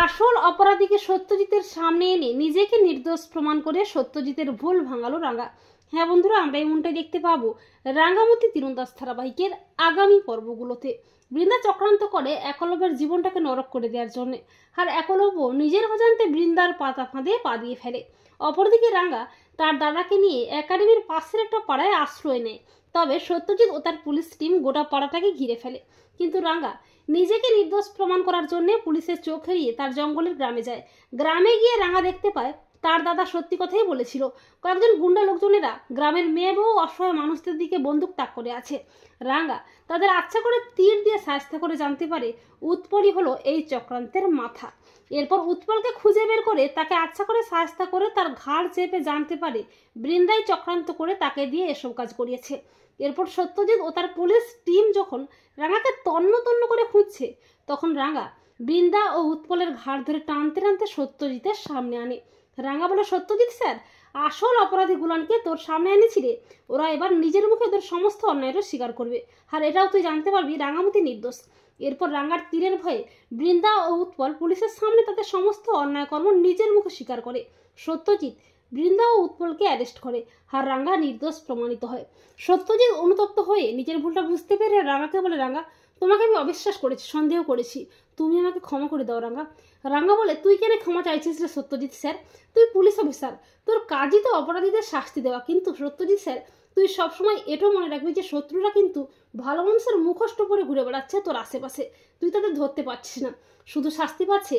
আসল অপরাধীকে সত্যজিতের সামনে এনে নিজেকে নির্দোষ প্রমাণ করে সত্যজিতের ভুল ভাঙালো রাঙ্গা। হ্যাঁ বন্ধুরা, আমরা এমনটাই দেখতে পাবো রাঙ্গামতি তীরন্দাজ ধারাবাহিকের আগামী পর্বগুলোতে। বৃন্দা চক্রান্ত করে একলব্যের জীবনটাকে নরক করে দেওয়ার জন্য, আর একলব্য নিজের অজান্তে বৃন্দার পাতা ফাঁদে পা দিয়ে ফেলে। অপরদিকে রাঙ্গা তার দাদাকে নিয়ে একাডেমির পাশের একটা পাড়ায় আশ্রয় নেয়। তবে সত্যজিৎ ও তার পুলিশ টিম গোটা পাড়াটাকে ঘিরে ফেলে, কিন্তু রাঙ্গা নিজেকে নির্দোষ প্রমাণ করার জন্য পুলিশের চোখ এড়িয়ে তার জঙ্গলের গ্রামে যায়। গ্রামে গিয়ে রাঙ্গা দেখতে পায় তার দাদা সত্যি কথাই বলেছিল। কয়েকজন গুন্ডা লোকজনেরা গ্রামের মেয়ে বউ অসহায় মানুষদের দিকে বন্দুক তাক করে আছে। রাঙ্গা তাদের আচ্ছা করে তীর দিয়ে সাহায্য করে জানতে পারে উৎপলই হলো এই চক্রান্তের মাথা। এরপর উৎপলকে খুঁজে বের করে তাকে আচ্ছা করে সাহায্য করে তার ঘাড় চেপে জানতে পারে বৃন্দাই চক্রান্ত করে তাকে দিয়ে এসব কাজ করিয়েছে। এরপর সত্যজিৎ ও তার পুলিশ টিম যখন রাঙ্গাকে তন্ন তন্ন করে খুঁজছে, তখন রাঙ্গা বৃন্দা ও উৎপলের ঘাড় ধরে টানতে টানতে সত্যজিতের সামনে আনে। রাঙ্গা বলে, সত্যজিৎ স্যার, আসল অপরাধী গুলানকে তোর সামনে এনেছিলে, ওরা এবার নিজের মুখে ওদের সমস্ত অন্যায়েরও স্বীকার করবে, আর এটাও তুই জানতে পারবি রাঙ্গামতি নির্দোষ। এরপর রাঙ্গার তীরের ভয়ে বৃন্দা ও উৎপল পুলিশের সামনে তাদের সমস্ত অন্যায় কর্ম নিজের মুখে স্বীকার করে। সত্যজিৎ বৃন্দা ও উৎপলকে অ্যারেস্ট করে, আর রাঙ্গা নির্দোষ প্রমাণিত হয়। সত্যজিৎ অনুতপ্ত হয়ে নিজের ভুলটা বুঝতে পেরে রাঙ্গাকে বলে, রাঙ্গা, তোমাকে আমি অবিশ্বাস করেছি, সন্দেহ করেছি, তুমি আমাকে ক্ষমা করে দাও রাঙ্গা। রাঙ্গা বলে, তুই কেন ক্ষমা চাইছিস রে সত্যজিৎ স্যার? তুই পুলিশ অফিসার, তোর কাজই তো অপরাধীদের শাস্তি দেওয়া। কিন্তু সত্যজিৎ স্যার, তুই সবসময় এটাও মনে রাখবি যে শত্রুরা কিন্তু ভালো মানুষের মুখোশ পরে ঘুরে বেড়াচ্ছে তোর আশেপাশে, তুই তাদের ধরতে পারছিস না। শুধু শাস্তি পাচ্ছে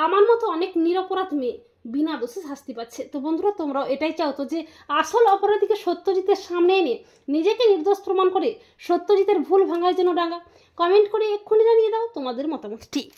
আমার মতো অনেক নিরপরাধ মেয়ে, বিনা দোষে শাস্তি পাচ্ছে। তো বন্ধুরা, তোমরাও এটাই চাও তো যে আসল অপরাধীকে সত্যজিতের সামনে এনে নিজেকে নির্দোষ প্রমাণ করে সত্যজিতের ভুল ভাঙার জন্য রাঙ্গা? কমেন্ট করে এক্ষুনি জানিয়ে দাও তোমাদের মতামত। ঠিক।